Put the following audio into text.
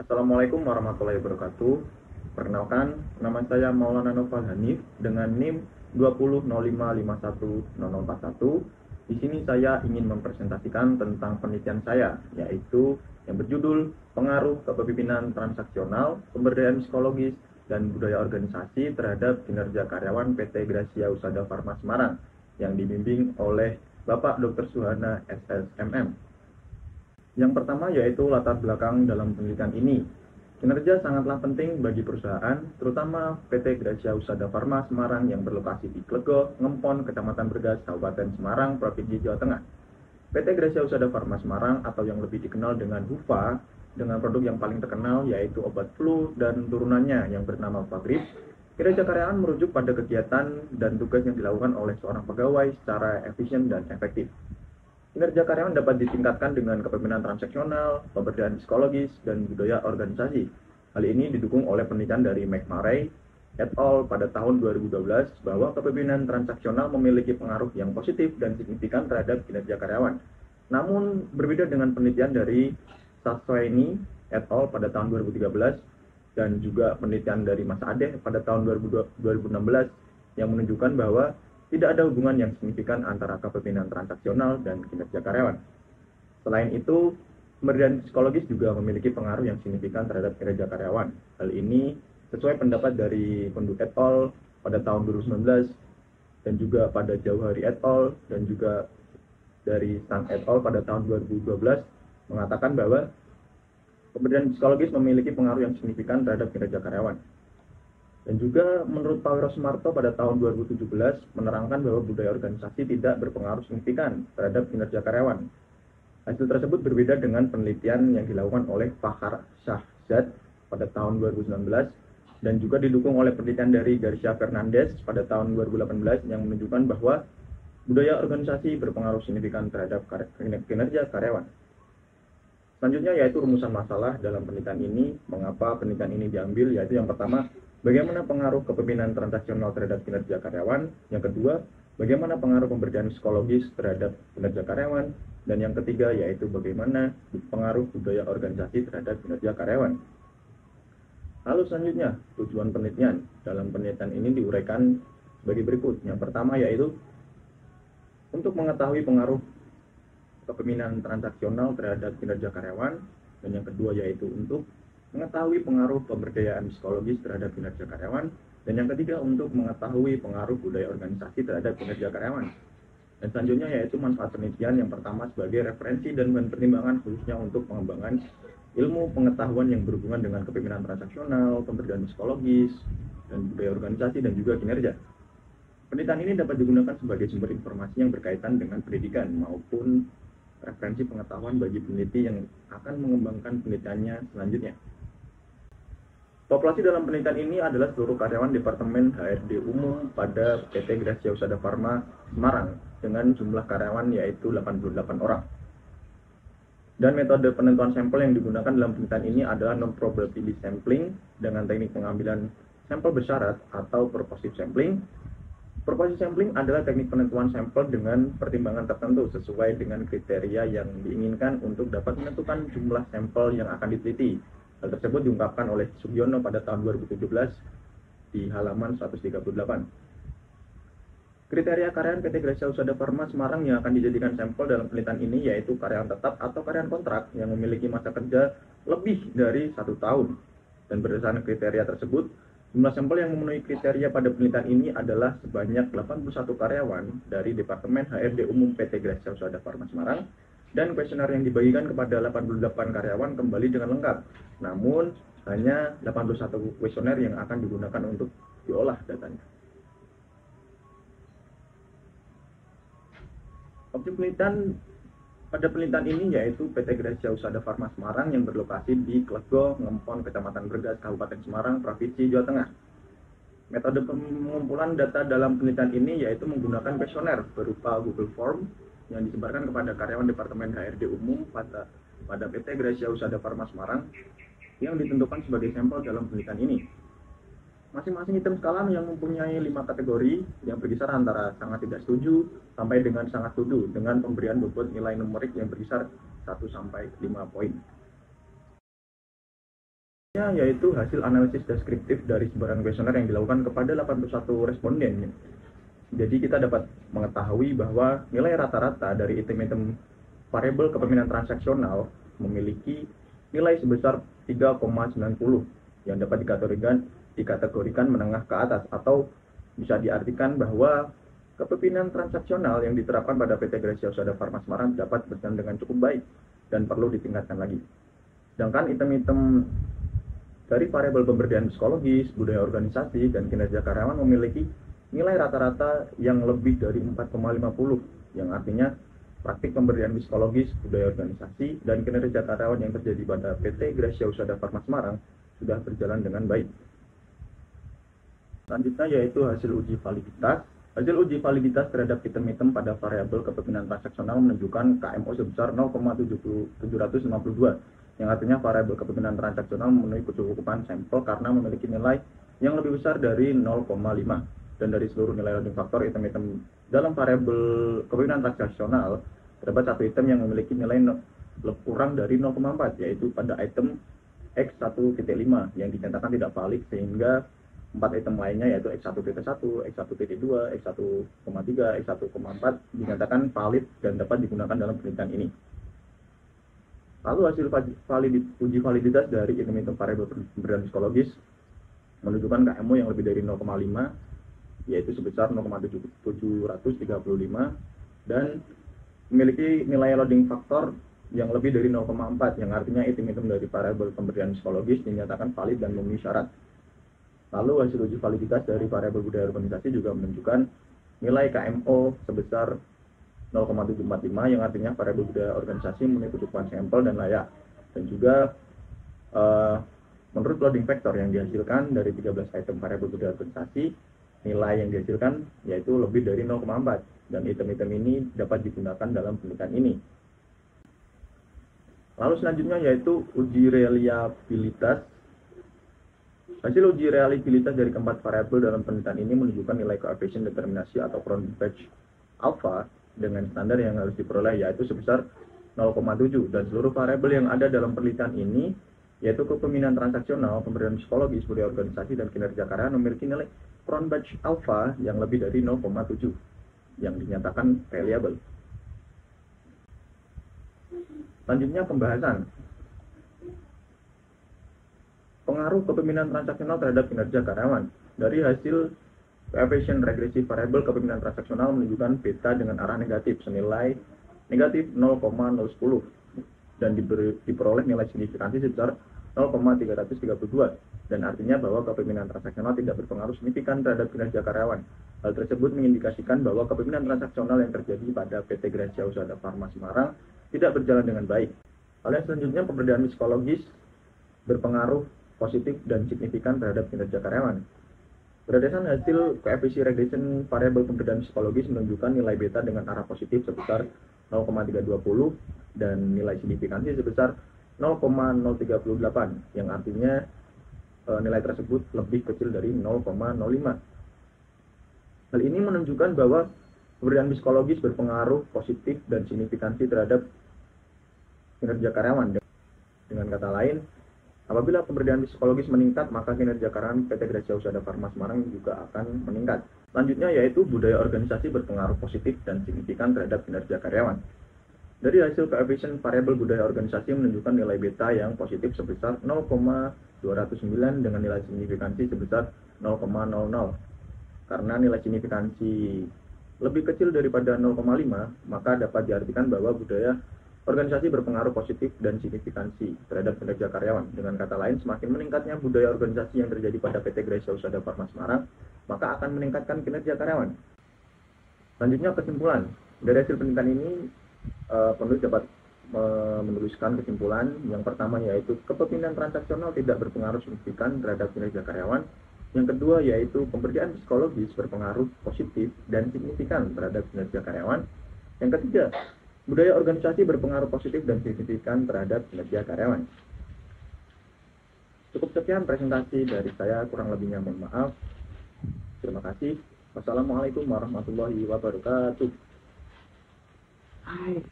Assalamualaikum warahmatullahi wabarakatuh. Perkenalkan, nama saya Maulana Noval Hanif dengan NIM 2005510041. Di sini saya ingin mempresentasikan tentang penelitian saya, yaitu yang berjudul Pengaruh Kepemimpinan Transaksional, Pemberdayaan Psikologis, dan Budaya Organisasi terhadap Kinerja Karyawan PT Gracia Usada Farma Semarang, yang dibimbing oleh Bapak Dr. Suhana SSMM. Yang pertama yaitu latar belakang dalam penelitian ini. Kinerja sangatlah penting bagi perusahaan, terutama PT Gracia Usada Farma Semarang yang berlokasi di Klego, Ngempon, Kecamatan Bergas, Kabupaten Semarang, Provinsi Jawa Tengah. PT Gracia Usada Farma Semarang atau yang lebih dikenal dengan HUFA, dengan produk yang paling terkenal yaitu obat flu dan turunannya yang bernama Fagrip. Kinerja karyawan merujuk pada kegiatan dan tugas yang dilakukan oleh seorang pegawai secara efisien dan efektif. Kinerja karyawan dapat ditingkatkan dengan kepemimpinan transaksional, pemberdayaan psikologis, dan budaya organisasi. Hal ini didukung oleh penelitian dari McMurray et al. Pada tahun 2012 bahwa kepemimpinan transaksional memiliki pengaruh yang positif dan signifikan terhadap kinerja karyawan. Namun, berbeda dengan penelitian dari Sassoini et al. Pada tahun 2013 dan juga penelitian dari Mas Adeh pada tahun 2016 yang menunjukkan bahwa tidak ada hubungan yang signifikan antara kepemimpinan transaksional dan kinerja karyawan. Selain itu, pemberdayaan psikologis juga memiliki pengaruh yang signifikan terhadap kinerja karyawan. Hal ini sesuai pendapat dari Penduk et al. Pada tahun 2019 dan juga pada Jauhari et al. Dan juga dari Sang et al. Pada tahun 2012 mengatakan bahwa pemberdayaan psikologis memiliki pengaruh yang signifikan terhadap kinerja karyawan. Dan juga menurut Pak Wiro Sumarto pada tahun 2017 menerangkan bahwa budaya organisasi tidak berpengaruh signifikan terhadap kinerja karyawan. Hasil tersebut berbeda dengan penelitian yang dilakukan oleh Fahar Shahzad pada tahun 2019 dan juga didukung oleh penelitian dari Garcia Fernandez pada tahun 2018 yang menunjukkan bahwa budaya organisasi berpengaruh signifikan terhadap kinerja karyawan. Selanjutnya yaitu rumusan masalah dalam penelitian ini. Mengapa penelitian ini diambil? Yaitu yang pertama, bagaimana pengaruh kepemimpinan transaksional terhadap kinerja karyawan. Yang kedua, bagaimana pengaruh pemberdayaan psikologis terhadap kinerja karyawan. Dan yang ketiga yaitu bagaimana pengaruh budaya organisasi terhadap kinerja karyawan. Lalu selanjutnya, tujuan penelitian. Dalam penelitian ini diuraikan sebagai berikut. Yang pertama yaitu untuk mengetahui pengaruh kepemimpinan transaksional terhadap kinerja karyawan, dan yang kedua yaitu untuk mengetahui pengaruh pemberdayaan psikologis terhadap kinerja karyawan, dan yang ketiga untuk mengetahui pengaruh budaya organisasi terhadap kinerja karyawan. Dan selanjutnya yaitu manfaat penelitian yang pertama sebagai referensi dan bahan pertimbangan khususnya untuk pengembangan ilmu pengetahuan yang berhubungan dengan kepemimpinan transaksional, pemberdayaan psikologis, dan budaya organisasi dan juga kinerja. Penelitian ini dapat digunakan sebagai sumber informasi yang berkaitan dengan pendidikan maupun referensi pengetahuan bagi peneliti yang akan mengembangkan penelitiannya selanjutnya. Populasi dalam penelitian ini adalah seluruh karyawan Departemen HRD Umum pada PT Gracia Usada Farma Semarang dengan jumlah karyawan yaitu 88 orang. Dan metode penentuan sampel yang digunakan dalam penelitian ini adalah non-probability sampling dengan teknik pengambilan sampel bersyarat atau purposive sampling. Purposive sampling adalah teknik penentuan sampel dengan pertimbangan tertentu sesuai dengan kriteria yang diinginkan untuk dapat menentukan jumlah sampel yang akan diteliti. Hal tersebut diungkapkan oleh Sugiono pada tahun 2017 di halaman 138. Kriteria karyawan PT Gracia Usada Farma Semarang yang akan dijadikan sampel dalam penelitian ini yaitu karyawan tetap atau karyawan kontrak yang memiliki masa kerja lebih dari 1 tahun. Dan berdasarkan kriteria tersebut, jumlah sampel yang memenuhi kriteria pada penelitian ini adalah sebanyak 81 karyawan dari Departemen HRD Umum PT Gracia Usada Farma Semarang, dan kuesioner yang dibagikan kepada 88 karyawan kembali dengan lengkap. Namun, hanya 81 kuesioner yang akan digunakan untuk diolah datanya. Objek penelitian pada penelitian ini yaitu PT Gracia Usada Farma Semarang yang berlokasi di Klego, Ngempon, Kecamatan Bergas, Kabupaten Semarang, Provinsi Jawa Tengah. Metode pengumpulan data dalam penelitian ini yaitu menggunakan kuesioner berupa Google Form yang disebarkan kepada karyawan Departemen HRD Umum pada PT Gracia Usada Farma Semarang yang ditentukan sebagai sampel dalam penelitian ini. Masing-masing item skala yang mempunyai 5 kategori yang berkisar antara sangat tidak setuju sampai dengan sangat setuju dengan pemberian bobot nilai numerik yang berkisar 1 sampai 5 poin. Selanjutnya yaitu hasil analisis deskriptif dari sebaran kuesioner yang dilakukan kepada 81 responden. Jadi kita dapat mengetahui bahwa nilai rata-rata dari item-item variabel kepemimpinan transaksional memiliki nilai sebesar 3,90 yang dapat dikategorikan menengah ke atas, atau bisa diartikan bahwa kepemimpinan transaksional yang diterapkan pada PT Gracia Usada Farma Semarang dapat berjalan dengan cukup baik dan perlu ditingkatkan lagi. Sedangkan item-item dari variabel pemberdayaan psikologis, budaya organisasi, dan kinerja karyawan memiliki nilai rata-rata yang lebih dari 4,50, yang artinya praktik pemberdayaan psikologis, budaya organisasi, dan kinerja karyawan yang terjadi pada PT Gracia Usada Farma Semarang sudah berjalan dengan baik. Selanjutnya yaitu hasil uji validitas. Hasil uji validitas terhadap item-item pada variabel kepemimpinan transaksional menunjukkan KMO sebesar 0,752, yang artinya variabel kepemimpinan transaksional memenuhi kecukupan sampel karena memiliki nilai yang lebih besar dari 0,5. Dan dari seluruh nilai loading faktor item-item dalam variabel kepemimpinan transaksional, terdapat satu item yang memiliki nilai kurang dari 0,4, yaitu pada item X1.5 yang dinyatakan tidak valid, sehingga 4 item lainnya yaitu X1.1, X1.2, X1,3, X1,4 dinyatakan valid dan dapat digunakan dalam penelitian ini. Lalu hasil uji validitas dari item-item variabel pemberdayaan psikologis menunjukkan KMO yang lebih dari 0,5, yaitu sebesar 0,735, dan memiliki nilai loading faktor yang lebih dari 0,4, yang artinya item-item dari variabel pemberdayaan psikologis dinyatakan valid dan memenuhi syarat. Lalu hasil uji validitas dari variabel budaya organisasi juga menunjukkan nilai KMO sebesar 0,745, yang artinya variabel budaya organisasi memenuhi kecukupan sampel dan layak. Dan juga menurut loading factor yang dihasilkan dari 13 item variabel budaya organisasi, nilai yang dihasilkan yaitu lebih dari 0,4, dan item-item ini dapat digunakan dalam penelitian ini. Lalu selanjutnya yaitu uji reliabilitas. Hasil uji reliabilitas dari keempat variabel dalam penelitian ini menunjukkan nilai koefisien determinasi atau Cronbach alpha dengan standar yang harus diperoleh yaitu sebesar 0,7, dan seluruh variabel yang ada dalam penelitian ini yaitu kepemimpinan transaksional, pemberdayaan psikologis, budaya organisasi, dan kinerja karyawan memiliki nilai Cronbach alpha yang lebih dari 0,7 yang dinyatakan reliable. Selanjutnya pembahasan pengaruh kepemimpinan transaksional terhadap kinerja karyawan. Dari hasil koefisien regresi variabel kepemimpinan transaksional menunjukkan beta dengan arah negatif senilai negatif 0,010 dan diperoleh nilai signifikansi sebesar 0,332, dan artinya bahwa kepemimpinan transaksional tidak berpengaruh signifikan terhadap kinerja karyawan. Hal tersebut mengindikasikan bahwa kepemimpinan transaksional yang terjadi pada PT Gracia Usada Farma Semarang tidak berjalan dengan baik. Hal yang selanjutnya, pemberdayaan psikologis berpengaruh positif dan signifikan terhadap kinerja karyawan. Berdasarkan hasil koefisien regression variabel pemberdayaan psikologis menunjukkan nilai beta dengan arah positif sebesar 0,320 dan nilai signifikansi sebesar 0,038, yang artinya nilai tersebut lebih kecil dari 0,05. Hal ini menunjukkan bahwa pemberdayaan psikologis berpengaruh positif dan signifikansi terhadap kinerja karyawan. Dengan kata lain, apabila pemberdayaan psikologis meningkat, maka kinerja karyawan PT Gracia Usada Farma Semarang juga akan meningkat. Selanjutnya yaitu budaya organisasi berpengaruh positif dan signifikan terhadap kinerja karyawan. Dari hasil koefisien variabel budaya organisasi menunjukkan nilai beta yang positif sebesar 0,209 dengan nilai signifikansi sebesar 0,00. Karena nilai signifikansi lebih kecil daripada 0,5, maka dapat diartikan bahwa budaya organisasi berpengaruh positif dan signifikansi terhadap kinerja karyawan. Dengan kata lain, semakin meningkatnya budaya organisasi yang terjadi pada PT Gracia Usada Farma Semarang, maka akan meningkatkan kinerja karyawan. Selanjutnya kesimpulan. Dari hasil penelitian ini, penulis dapat menuliskan kesimpulan. Yang pertama yaitu kepemimpinan transaksional tidak berpengaruh signifikan terhadap kinerja karyawan. Yang kedua yaitu pemberdayaan psikologis berpengaruh positif dan signifikan terhadap kinerja karyawan. Yang ketiga, budaya organisasi berpengaruh positif dan signifikan terhadap kinerja karyawan. Cukup sekian presentasi dari saya, kurang lebihnya mohon maaf. Terima kasih. Wassalamualaikum warahmatullahi wabarakatuh. Hai.